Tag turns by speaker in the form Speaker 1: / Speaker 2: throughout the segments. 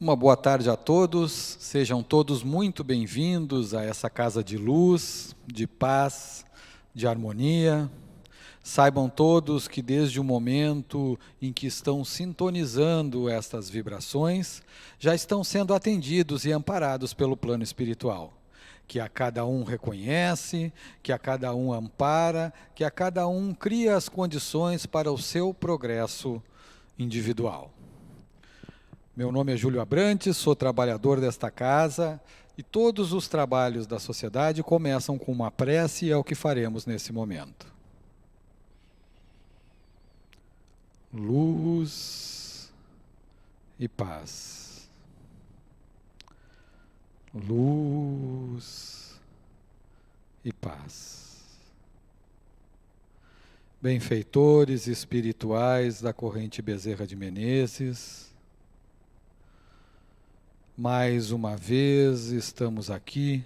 Speaker 1: Uma boa tarde a todos, sejam todos muito bem-vindos a essa casa de luz, de paz, de harmonia. Saibam todos que desde o momento em que estão sintonizando estas vibrações, já estão sendo atendidos e amparados pelo plano espiritual, que a cada um reconhece, que a cada um ampara, que a cada um cria as condições para o seu progresso individual. Meu nome é Júlio Abrantes, sou trabalhador desta casa e todos os trabalhos da sociedade começam com uma prece e é o que faremos nesse momento. Luz e paz. Luz e paz. Benfeitores espirituais da corrente Bezerra de Menezes, mais uma vez estamos aqui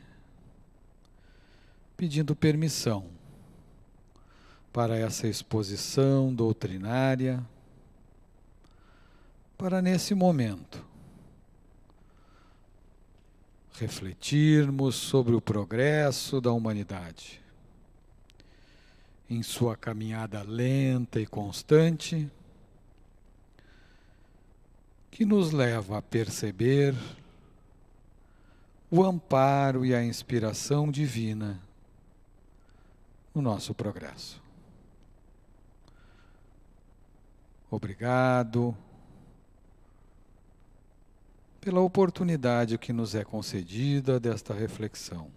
Speaker 1: pedindo permissão para essa exposição doutrinária, para nesse momento refletirmos sobre o progresso da humanidade em sua caminhada lenta e constante, que nos leva a perceber o amparo e a inspiração divina no nosso progresso. Obrigado pela oportunidade que nos é concedida desta reflexão.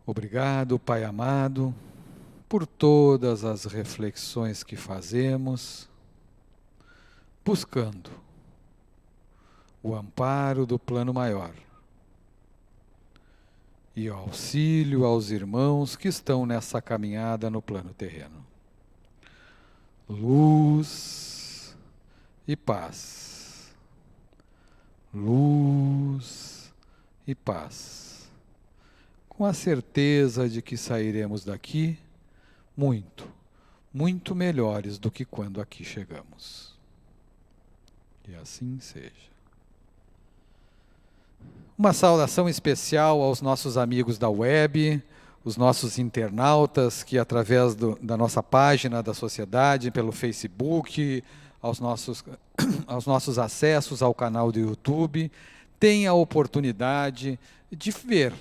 Speaker 1: Obrigado, Pai amado, por todas as reflexões que fazemos, buscando o amparo do plano maior e o auxílio aos irmãos que estão nessa caminhada no plano terreno. Luz e paz. Luz e paz. Com a certeza de que sairemos daqui muito melhores do que quando aqui chegamos. E assim seja. Uma saudação especial aos nossos amigos da web, os nossos internautas que através da nossa página da sociedade, pelo Facebook, aos nossos acessos ao canal do YouTube, têm a oportunidade de ver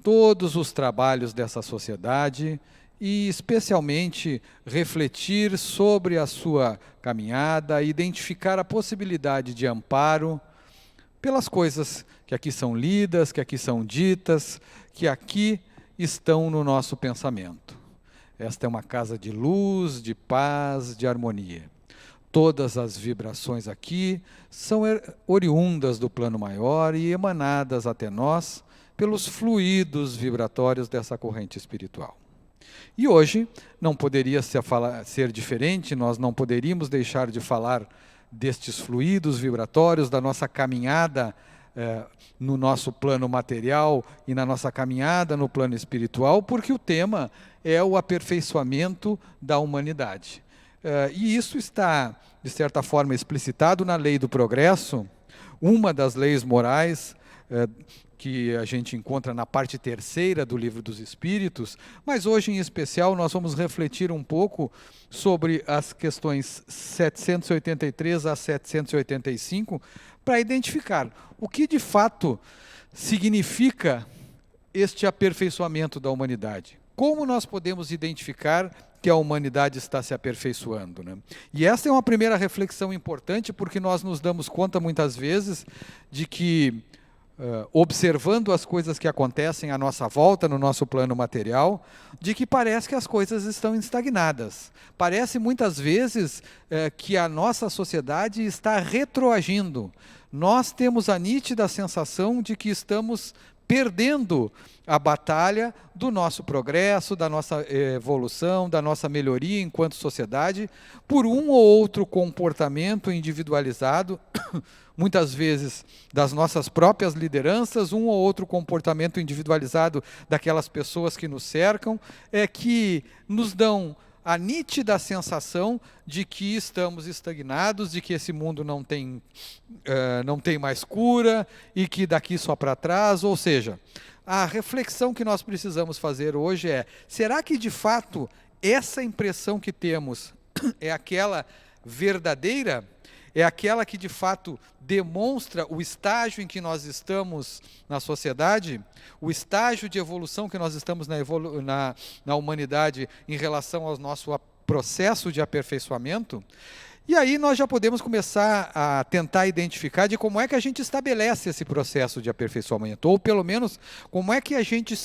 Speaker 1: todos os trabalhos dessa sociedade e especialmente refletir sobre a sua caminhada, identificar a possibilidade de amparo pelas coisas que aqui são lidas, que aqui são ditas, que aqui estão no nosso pensamento. Esta é uma casa de luz, de paz, de harmonia. Todas as vibrações aqui são oriundas do plano maior e emanadas até nós pelos fluidos vibratórios dessa corrente espiritual. E hoje não poderia ser diferente, nós não poderíamos deixar de falar destes fluidos vibratórios, da nossa caminhada no nosso plano material e na nossa caminhada no plano espiritual, porque o tema é o aperfeiçoamento da humanidade. E isso está, de certa forma, explicitado na lei do progresso, uma das leis morais que a gente encontra na parte terceira do Livro dos Espíritos, mas hoje em especial nós vamos refletir um pouco sobre as questões 783 a 785 para identificar o que de fato significa este aperfeiçoamento da humanidade. Como nós podemos identificar que a humanidade está se aperfeiçoando, né? E essa é uma primeira reflexão importante porque nós nos damos conta muitas vezes de que observando as coisas que acontecem à nossa volta, no nosso plano material, de que parece que as coisas estão estagnadas. Parece muitas vezes que a nossa sociedade está retroagindo. Nós temos a nítida sensação de que estamos perdendo a batalha do nosso progresso, da nossa evolução, da nossa melhoria enquanto sociedade, por um ou outro comportamento individualizado, muitas vezes das nossas próprias lideranças, um ou outro comportamento individualizado daquelas pessoas que nos cercam, que nos dão a nítida sensação de que estamos estagnados, de que esse mundo não tem mais cura e que daqui só para trás. Ou seja, a reflexão que nós precisamos fazer hoje é: será que de fato essa impressão que temos é aquela verdadeira? É aquela que de fato demonstra o estágio em que nós estamos na sociedade, o estágio de evolução que nós estamos na humanidade em relação ao nosso processo de aperfeiçoamento? E aí nós já podemos começar a tentar identificar de como é que a gente estabelece esse processo de aperfeiçoamento, ou pelo menos como é que a gente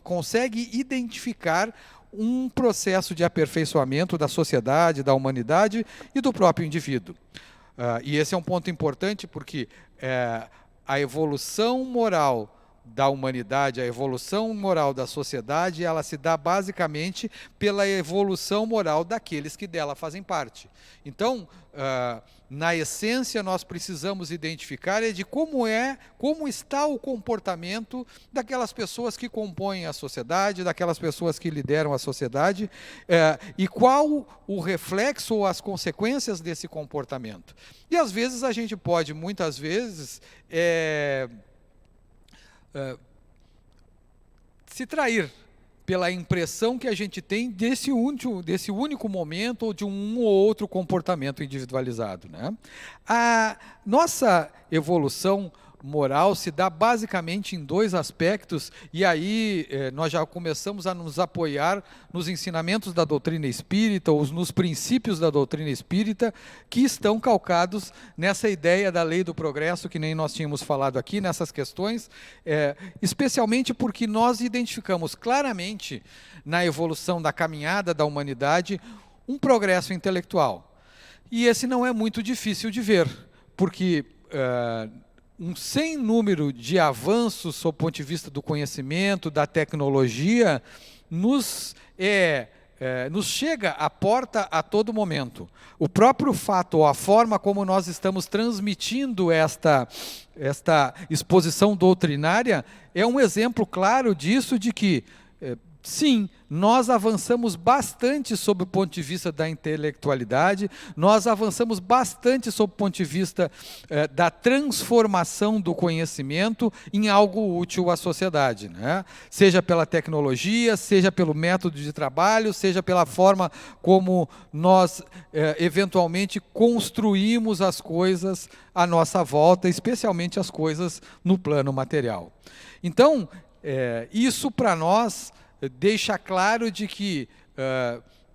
Speaker 1: consegue identificar um processo de aperfeiçoamento da sociedade, da humanidade e do próprio indivíduo. E esse é um ponto importante porque a evolução moral da humanidade, a evolução moral da sociedade, ela se dá basicamente pela evolução moral daqueles que dela fazem parte. Então, na essência, nós precisamos identificar de como está o comportamento daquelas pessoas que compõem a sociedade, daquelas pessoas que lideram a sociedade, e qual o reflexo ou as consequências desse comportamento. E às vezes a gente pode, muitas vezes, se trair pela impressão que a gente tem desse único momento ou de um ou outro comportamento individualizado, né? A nossa evolução moral se dá basicamente em dois aspectos, e aí nós já começamos a nos apoiar nos ensinamentos da doutrina espírita, ou nos princípios da doutrina espírita, que estão calcados nessa ideia da lei do progresso, que nem nós tínhamos falado aqui, nessas questões, especialmente porque nós identificamos claramente na evolução da caminhada da humanidade um progresso intelectual. E esse não é muito difícil de ver, porque um sem número de avanços sob o ponto de vista do conhecimento, da tecnologia, nos chega à porta a todo momento. O próprio fato, ou a forma como nós estamos transmitindo esta exposição doutrinária, é um exemplo claro disso, de que, sim, nós avançamos bastante sob o ponto de vista da intelectualidade, nós avançamos bastante sob o ponto de vista da transformação do conhecimento em algo útil à sociedade, né? Seja pela tecnologia, seja pelo método de trabalho, seja pela forma como nós eventualmente construímos as coisas à nossa volta, especialmente as coisas no plano material. Então, isso para nós deixa claro de que,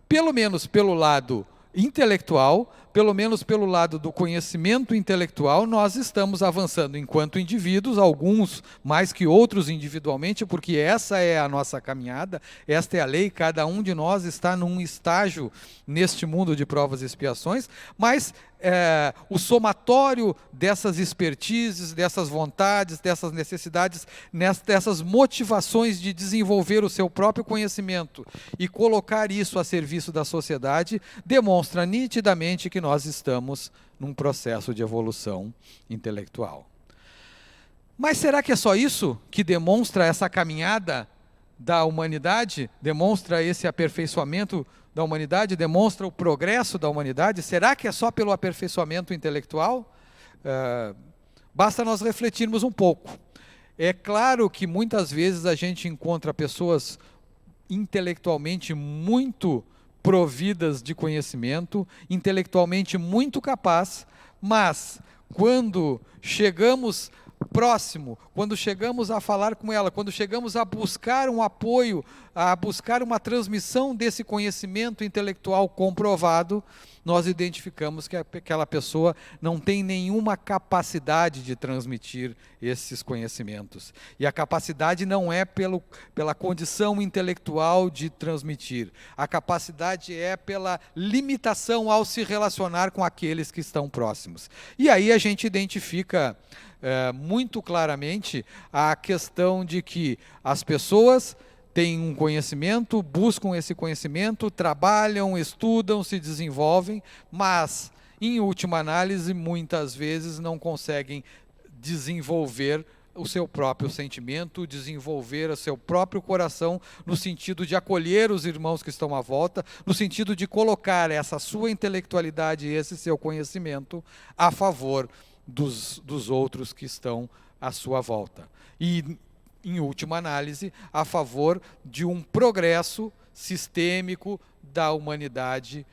Speaker 1: pelo menos pelo lado intelectual, pelo menos pelo lado do conhecimento intelectual, nós estamos avançando enquanto indivíduos, alguns mais que outros individualmente, porque essa é a nossa caminhada, esta é a lei, cada um de nós está num estágio neste mundo de provas e expiações, mas o somatório dessas expertises, dessas vontades, dessas necessidades, dessas motivações de desenvolver o seu próprio conhecimento e colocar isso a serviço da sociedade, demonstra nitidamente que nós estamos num processo de evolução intelectual. Mas será que é só isso que demonstra essa caminhada da humanidade, demonstra esse aperfeiçoamento da humanidade, demonstra o progresso da humanidade? Será que é só pelo aperfeiçoamento intelectual? Basta nós refletirmos um pouco. É claro que muitas vezes a gente encontra pessoas intelectualmente muito providas de conhecimento, intelectualmente muito capazes, mas quando chegamos próximo, quando chegamos a falar com ela, quando chegamos a buscar um apoio, a buscar uma transmissão desse conhecimento intelectual comprovado, nós identificamos que aquela pessoa não tem nenhuma capacidade de transmitir esses conhecimentos. E a capacidade não é pela condição intelectual de transmitir. A capacidade é pela limitação ao se relacionar com aqueles que estão próximos. E aí a gente identifica muito claramente a questão de que as pessoas têm um conhecimento, buscam esse conhecimento, trabalham, estudam, se desenvolvem, mas, em última análise, muitas vezes não conseguem desenvolver o seu próprio sentimento, desenvolver o seu próprio coração, no sentido de acolher os irmãos que estão à volta, no sentido de colocar essa sua intelectualidade e esse seu conhecimento a favor dos outros que estão à sua volta. E, em última análise, a favor de um progresso sistêmico da humanidade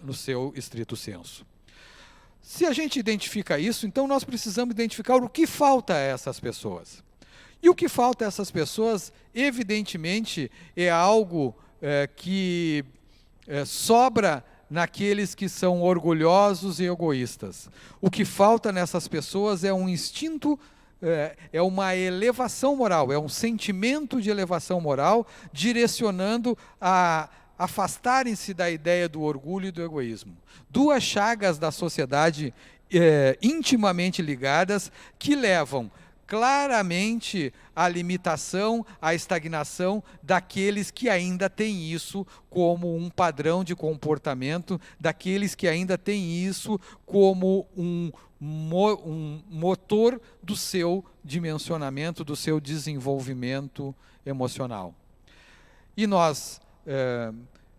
Speaker 1: no seu estrito senso. Se a gente identifica isso, então nós precisamos identificar o que falta a essas pessoas. E o que falta a essas pessoas, evidentemente, é algo que sobra naqueles que são orgulhosos e egoístas. O que falta nessas pessoas é um instinto, é uma elevação moral, é um sentimento de elevação moral, direcionando a afastarem-se da ideia do orgulho e do egoísmo. Duas chagas da sociedade intimamente ligadas, que levam claramente à limitação, à estagnação daqueles que ainda têm isso como um padrão de comportamento, daqueles que ainda têm isso como um motor do seu dimensionamento, do seu desenvolvimento emocional. E nós,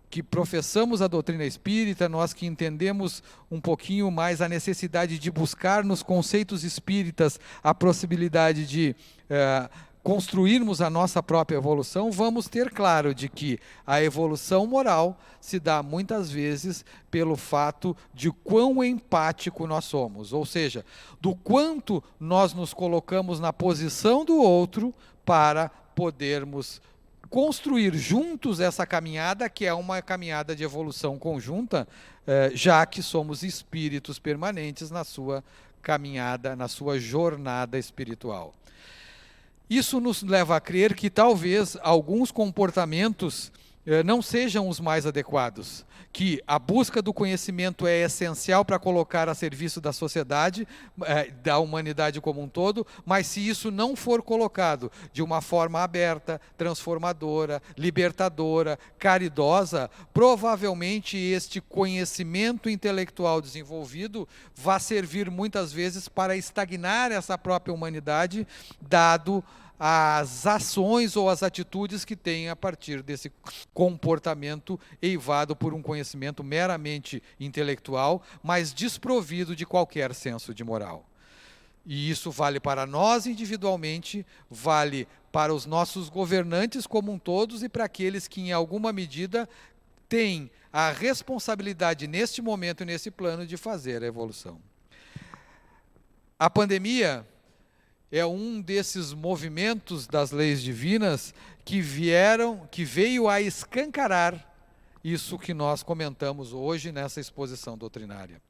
Speaker 1: que professamos a doutrina espírita, nós que entendemos um pouquinho mais a necessidade de buscar nos conceitos espíritas a possibilidade de construirmos a nossa própria evolução, vamos ter claro de que a evolução moral se dá muitas vezes pelo fato de quão empático nós somos, ou seja, do quanto nós nos colocamos na posição do outro para podermos construir juntos essa caminhada, que é uma caminhada de evolução conjunta, já que somos espíritos permanentes na sua caminhada, na sua jornada espiritual. Isso nos leva a crer que talvez alguns comportamentos não sejam os mais adequados, que a busca do conhecimento é essencial para colocar a serviço da sociedade, da humanidade como um todo, mas se isso não for colocado de uma forma aberta, transformadora, libertadora, caridosa, provavelmente este conhecimento intelectual desenvolvido vai servir muitas vezes para estagnar essa própria humanidade, dado as ações ou as atitudes que tem a partir desse comportamento eivado por um conhecimento meramente intelectual, mas desprovido de qualquer senso de moral. E isso vale para nós individualmente, vale para os nossos governantes como um todos e para aqueles que, em alguma medida, têm a responsabilidade neste momento e nesse plano de fazer a evolução. A pandemia é um desses movimentos das leis divinas que veio a escancarar isso que nós comentamos hoje nessa exposição doutrinária.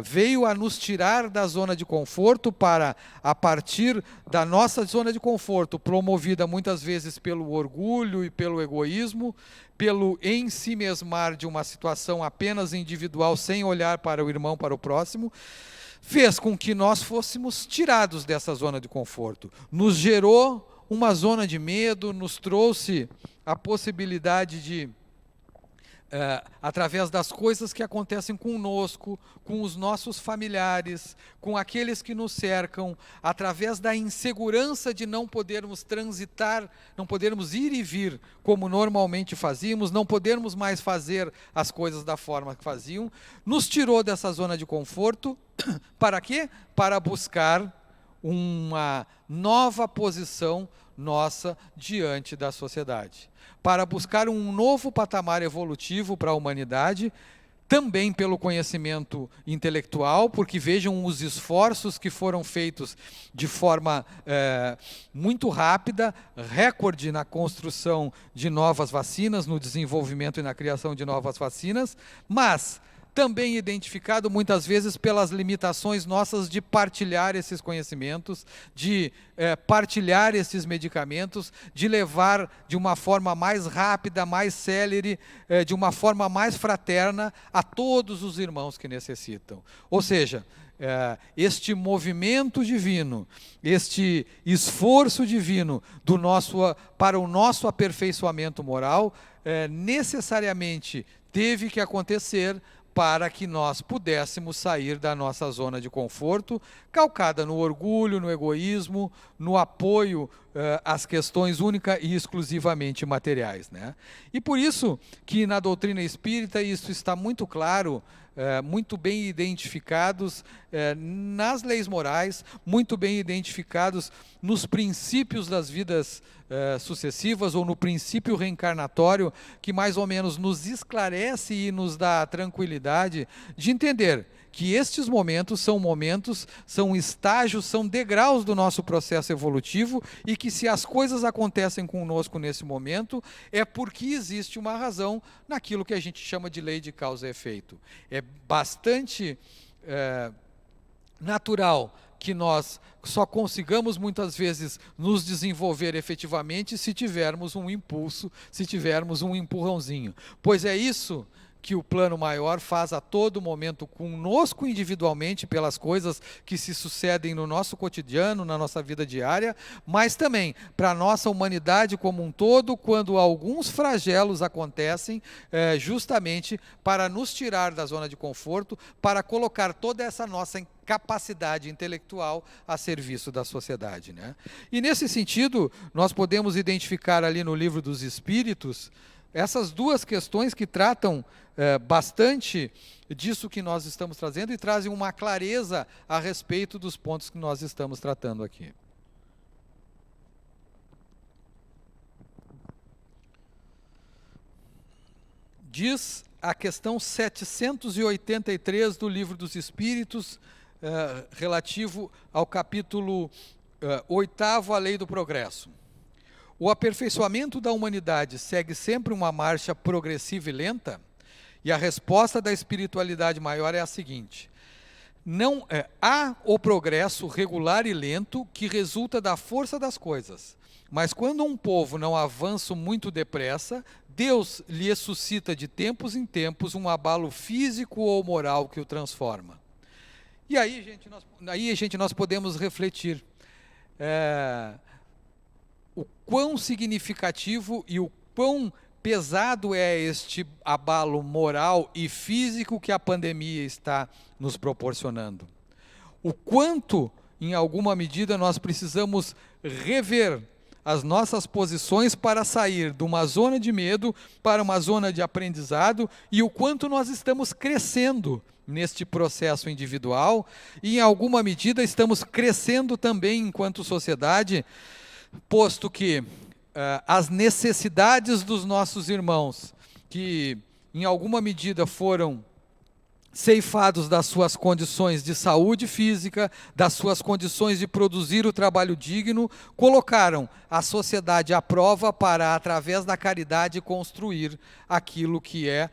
Speaker 1: Veio a nos tirar da zona de conforto para, a partir da nossa zona de conforto, promovida muitas vezes pelo orgulho e pelo egoísmo, pelo ensimesmar de uma situação apenas individual, sem olhar para o irmão, para o próximo, fez com que nós fôssemos tirados dessa zona de conforto. Nos gerou uma zona de medo, nos trouxe a possibilidade de, através das coisas que acontecem conosco, com os nossos familiares, com aqueles que nos cercam, através da insegurança de não podermos transitar, não podermos ir e vir como normalmente fazíamos, não podermos mais fazer as coisas da forma que faziam, nos tirou dessa zona de conforto. Para quê? Para buscar uma nova posição nossa diante da sociedade. Para buscar um novo patamar evolutivo para a humanidade, também pelo conhecimento intelectual, porque vejam os esforços que foram feitos de forma muito rápida, recorde na construção de novas vacinas, no desenvolvimento e na criação de novas vacinas, mas também identificado muitas vezes pelas limitações nossas de partilhar esses conhecimentos, de partilhar esses medicamentos, de levar de uma forma mais rápida, mais célere, de uma forma mais fraterna a todos os irmãos que necessitam. Ou seja, este movimento divino, este esforço divino para o nosso aperfeiçoamento moral, necessariamente teve que acontecer para que nós pudéssemos sair da nossa zona de conforto, calcada no orgulho, no egoísmo, no apoio às questões única e exclusivamente materiais, né? E por isso que na doutrina espírita isso está muito claro, muito bem identificados nas leis morais, muito bem identificados nos princípios das vidas sucessivas, ou no princípio reencarnatório, que mais ou menos nos esclarece e nos dá a tranquilidade de entender que estes momentos, são estágios, são degraus do nosso processo evolutivo, e que se as coisas acontecem conosco nesse momento, é porque existe uma razão naquilo que a gente chama de lei de causa e efeito. É bastante natural que nós só consigamos muitas vezes nos desenvolver efetivamente se tivermos um impulso, se tivermos um empurrãozinho. Pois é isso que o plano maior faz a todo momento conosco individualmente, pelas coisas que se sucedem no nosso cotidiano, na nossa vida diária, mas também para a nossa humanidade como um todo, quando alguns flagelos acontecem, justamente para nos tirar da zona de conforto, para colocar toda essa nossa capacidade intelectual a serviço da sociedade, né? E nesse sentido, nós podemos identificar ali no Livro dos Espíritos essas duas questões que tratam bastante disso que nós estamos trazendo e trazem uma clareza a respeito dos pontos que nós estamos tratando aqui. Diz a questão 783 do Livro dos Espíritos, relativo ao capítulo 8º, a Lei do Progresso. O aperfeiçoamento da humanidade segue sempre uma marcha progressiva e lenta? E a resposta da espiritualidade maior é a seguinte: há o progresso regular e lento que resulta da força das coisas, mas quando um povo não avança muito depressa, Deus lhe suscita de tempos em tempos um abalo físico ou moral que o transforma. E aí, gente, nós podemos refletir o quão significativo e o quão pesado é este abalo moral e físico que a pandemia está nos proporcionando. O quanto, em alguma medida, nós precisamos rever as nossas posições para sair de uma zona de medo para uma zona de aprendizado, e o quanto nós estamos crescendo neste processo individual, e em alguma medida estamos crescendo também enquanto sociedade, posto que as necessidades dos nossos irmãos, que em alguma medida foram ceifados das suas condições de saúde física, das suas condições de produzir o trabalho digno, colocaram a sociedade à prova para, através da caridade, construir aquilo que é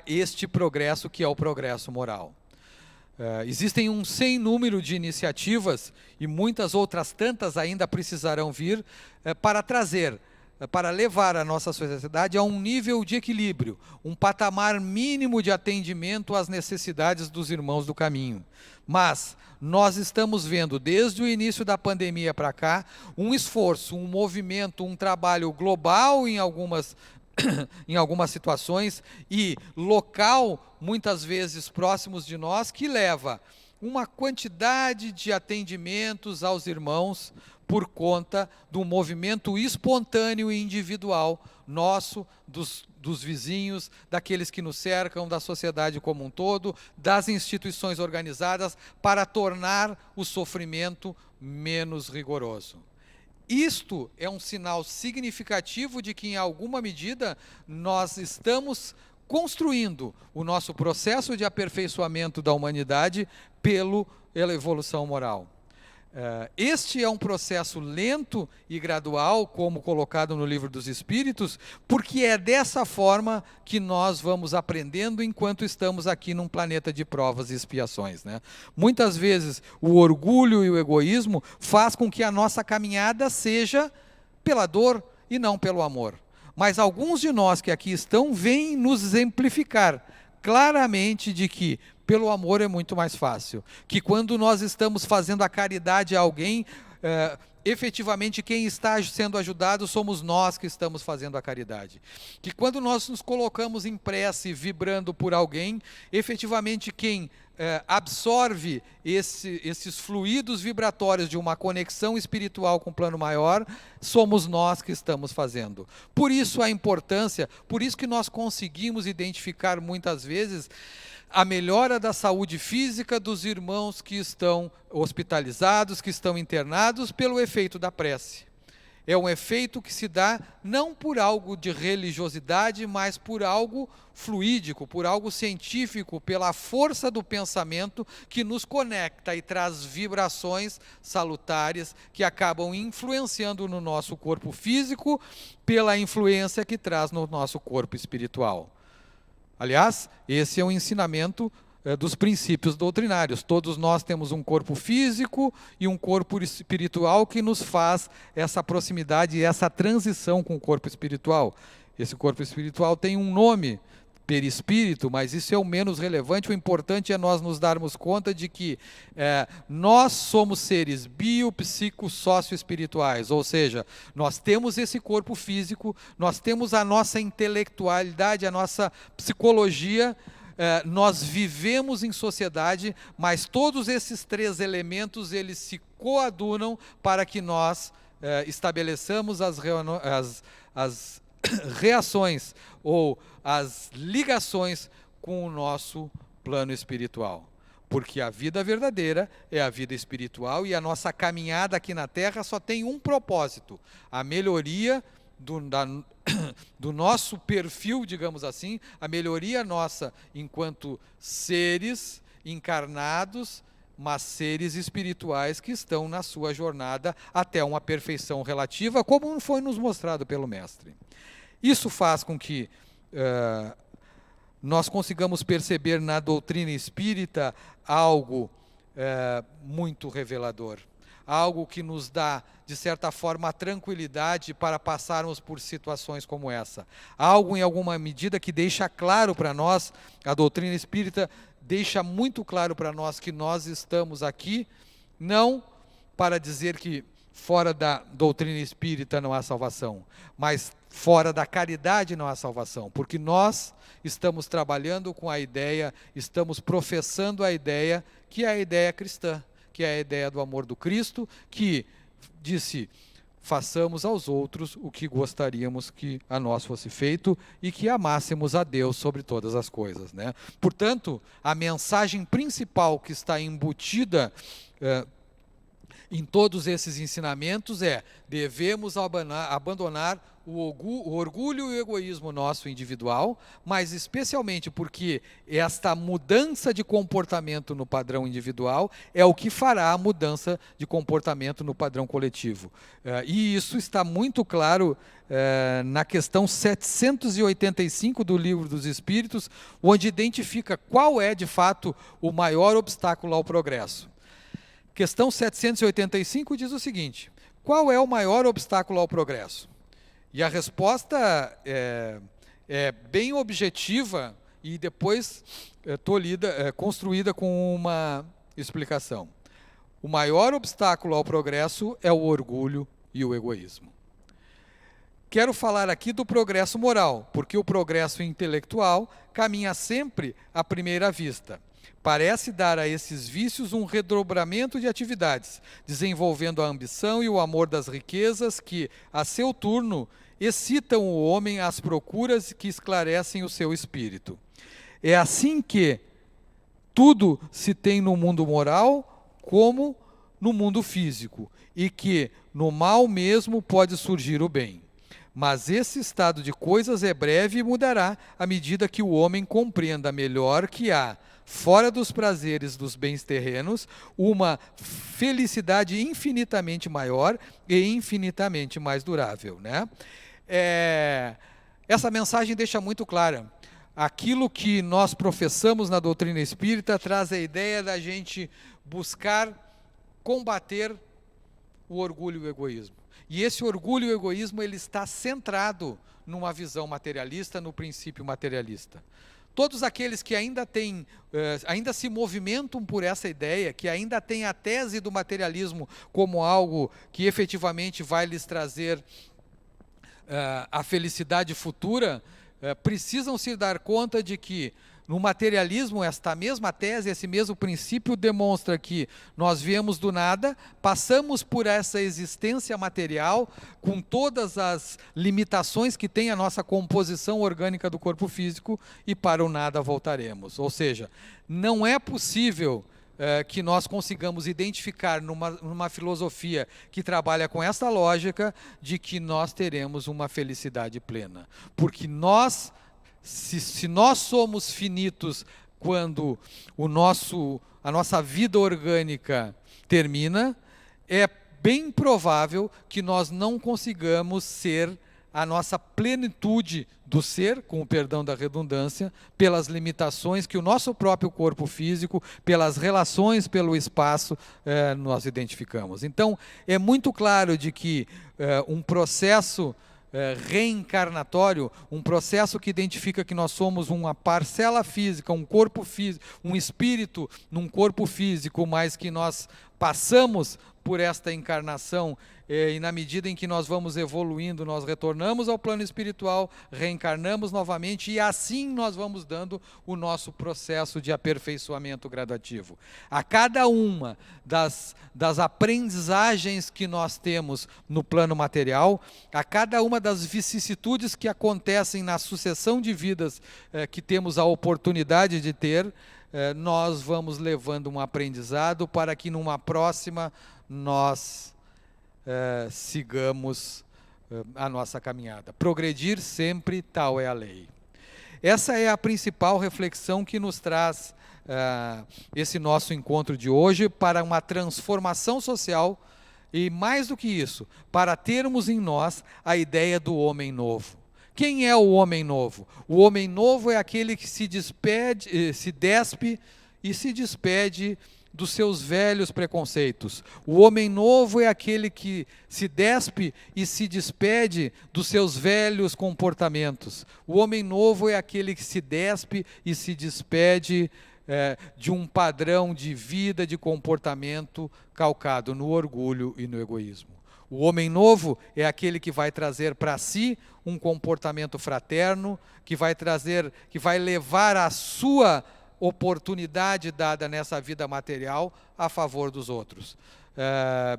Speaker 1: este progresso, que é o progresso moral. Existem um sem número de iniciativas, e muitas outras tantas ainda precisarão vir, para levar a nossa sociedade a um nível de equilíbrio, um patamar mínimo de atendimento às necessidades dos irmãos do caminho. Mas nós estamos vendo, desde o início da pandemia para cá, um esforço, um movimento, um trabalho global em algumas situações, e local, muitas vezes próximos de nós, que leva uma quantidade de atendimentos aos irmãos por conta do movimento espontâneo e individual nosso, dos vizinhos, daqueles que nos cercam, da sociedade como um todo, das instituições organizadas, para tornar o sofrimento menos rigoroso. Isto é um sinal significativo de que, em alguma medida, nós estamos construindo o nosso processo de aperfeiçoamento da humanidade pela evolução moral. Este é um processo lento e gradual, como colocado no Livro dos Espíritos, porque é dessa forma que nós vamos aprendendo enquanto estamos aqui num planeta de provas e expiações, né? Muitas vezes o orgulho e o egoísmo faz com que a nossa caminhada seja pela dor e não pelo amor. Mas alguns de nós que aqui estão vêm nos exemplificar claramente de que pelo amor é muito mais fácil, que quando nós estamos fazendo a caridade a alguém, efetivamente quem está sendo ajudado somos nós que estamos fazendo a caridade. Que quando nós nos colocamos em prece, vibrando por alguém, efetivamente quem absorve esses fluidos vibratórios de uma conexão espiritual com o plano maior, somos nós que estamos fazendo. Por isso a importância, por isso que nós conseguimos identificar muitas vezes a melhora da saúde física dos irmãos que estão hospitalizados, que estão internados, pelo efeito da prece. É um efeito que se dá não por algo de religiosidade, mas por algo fluídico, por algo científico, pela força do pensamento que nos conecta e traz vibrações salutares que acabam influenciando no nosso corpo físico, pela influência que traz no nosso corpo espiritual. Aliás, esse é um ensinamento dos princípios doutrinários. Todos nós temos um corpo físico e um corpo espiritual que nos faz essa proximidade e essa transição com o corpo espiritual. Esse corpo espiritual tem um nome, perispírito, mas isso é o menos relevante. O importante é nós nos darmos conta de que nós somos seres biopsico-sócio-espirituais, ou seja, nós temos esse corpo físico, nós temos a nossa intelectualidade, a nossa psicologia, nós vivemos em sociedade, mas todos esses três elementos, eles se coadunam para que nós estabeleçamos as reações ou as ligações com o nosso plano espiritual. Porque a vida verdadeira é a vida espiritual e a nossa caminhada aqui na Terra só tem um propósito: a melhoria do nosso perfil, digamos assim, a melhoria nossa enquanto seres encarnados, mas seres espirituais que estão na sua jornada até uma perfeição relativa, como foi nos mostrado pelo Mestre. Isso faz com que nós consigamos perceber na doutrina espírita algo muito revelador, algo que nos dá, de certa forma, a tranquilidade para passarmos por situações como essa. Algo, em alguma medida, que deixa claro para nós, a doutrina espírita deixa muito claro para nós que nós estamos aqui, não para dizer que fora da doutrina espírita não há salvação, mas fora da caridade não há salvação, porque nós estamos trabalhando com a ideia, estamos professando a ideia, que é a ideia cristã, que é a ideia do amor do Cristo, que disse: façamos aos outros o que gostaríamos que a nós fosse feito e que amássemos a Deus sobre todas as coisas, né? Portanto, a mensagem principal que está embutida em todos esses ensinamentos devemos abandonar o orgulho e o egoísmo nosso individual, mas especialmente porque esta mudança de comportamento no padrão individual é o que fará a mudança de comportamento no padrão coletivo. E isso está muito claro na questão 785 do Livro dos Espíritos, onde identifica qual é, de fato, o maior obstáculo ao progresso. Questão 785 diz o seguinte: qual é o maior obstáculo ao progresso? E a resposta é bem objetiva e depois construída com uma explicação. O maior obstáculo ao progresso é o orgulho e o egoísmo. Quero falar aqui do progresso moral, porque o progresso intelectual caminha sempre à primeira vista. Parece dar a esses vícios um redobramento de atividades, desenvolvendo a ambição e o amor das riquezas que, a seu turno, excitam o homem às procuras que esclarecem o seu espírito. É assim que tudo se tem no mundo moral como no mundo físico, e que no mal mesmo pode surgir o bem. Mas esse estado de coisas é breve e mudará à medida que o homem compreenda melhor que há, fora dos prazeres dos bens terrenos, uma felicidade infinitamente maior e infinitamente mais durável, né? Essa mensagem deixa muito clara. Aquilo que nós professamos na doutrina espírita traz a ideia da gente buscar combater o orgulho e o egoísmo. E esse orgulho e o egoísmo, ele está centrado numa visão materialista, no princípio materialista. todos aqueles que ainda ainda se movimentam por essa ideia, que ainda têm a tese do materialismo como algo que efetivamente vai lhes trazer a felicidade futura, precisam se dar conta de que no materialismo, esta mesma tese, esse mesmo princípio demonstra que nós viemos do nada, passamos por essa existência material, com todas as limitações que tem a nossa composição orgânica do corpo físico, e para o nada voltaremos. Ou seja, não é possível que nós consigamos identificar numa filosofia que trabalha com essa lógica de que nós teremos uma felicidade plena. Porque nós, se nós somos finitos quando a nossa vida orgânica termina, é bem provável que nós não consigamos ser a nossa plenitude do ser, com o perdão da redundância, pelas limitações que o nosso próprio corpo físico, pelas relações, pelo espaço, nós identificamos. Então, é muito claro de que um processo reencarnatório, um processo que identifica que nós somos uma parcela física, um corpo físico, um espírito num corpo físico, mas que nós passamos por esta encarnação, e na medida em que nós vamos evoluindo, nós retornamos ao plano espiritual, reencarnamos novamente, e assim nós vamos dando o nosso processo de aperfeiçoamento gradativo. A cada uma das aprendizagens que nós temos no plano material, a cada uma das vicissitudes que acontecem na sucessão de vidas que temos a oportunidade de ter, nós vamos levando um aprendizado para que numa próxima nós sigamos a nossa caminhada. Progredir sempre, tal é a lei. Essa é a principal reflexão que nos traz esse nosso encontro de hoje para uma transformação social e, mais do que isso, para termos em nós a ideia do homem novo. Quem é o homem novo? O homem novo é aquele que se despe e se despede dos seus velhos preconceitos. O homem novo é aquele que se despe e se despede dos seus velhos comportamentos. O homem novo é aquele que se despe e se despede de um padrão de vida, de comportamento calcado no orgulho e no egoísmo. O homem novo é aquele que vai trazer para si um comportamento fraterno, que vai levar a sua oportunidade dada nessa vida material a favor dos outros.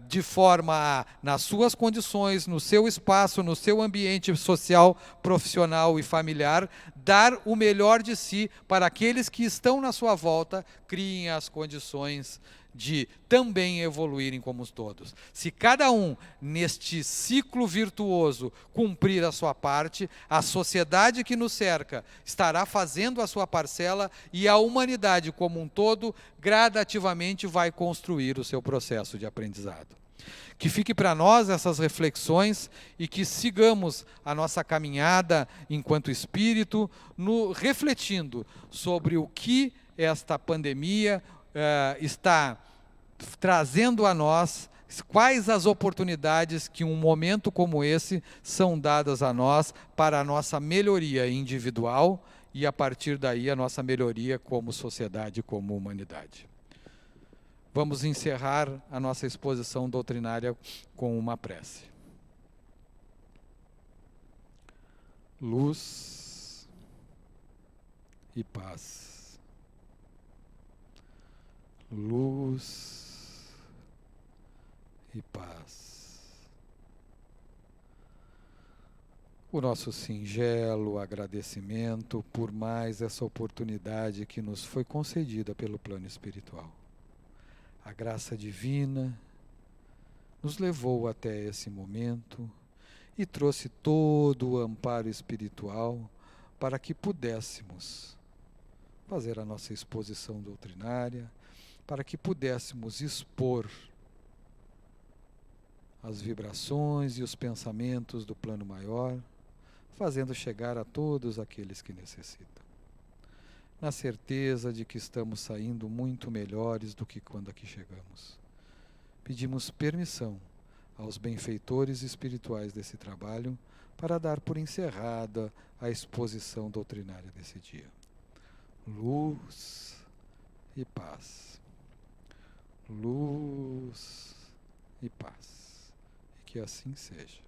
Speaker 1: De forma a, nas suas condições, no seu espaço, no seu ambiente social, profissional e familiar, dar o melhor de si para aqueles que estão na sua volta, criem as condições de também evoluírem como todos. Se cada um, neste ciclo virtuoso, cumprir a sua parte, a sociedade que nos cerca estará fazendo a sua parcela e a humanidade como um todo, gradativamente vai construir o seu processo de aprendizado. Que fique para nós essas reflexões e que sigamos a nossa caminhada enquanto espírito, refletindo sobre o que esta pandemia está trazendo a nós, quais as oportunidades que um momento como esse são dadas a nós para a nossa melhoria individual e, a partir daí, a nossa melhoria como sociedade, como humanidade. Vamos encerrar a nossa exposição doutrinária com uma prece. Luz e paz. Luz e paz. O nosso singelo agradecimento por mais essa oportunidade que nos foi concedida pelo plano espiritual. A graça divina nos levou até esse momento e trouxe todo o amparo espiritual para que pudéssemos fazer a nossa exposição doutrinária, para que pudéssemos expor as vibrações e os pensamentos do plano maior, fazendo chegar a todos aqueles que necessitam. Na certeza de que estamos saindo muito melhores do que quando aqui chegamos. Pedimos permissão aos benfeitores espirituais desse trabalho para dar por encerrada a exposição doutrinária desse dia. luz e paz. Luz e paz. E que assim seja.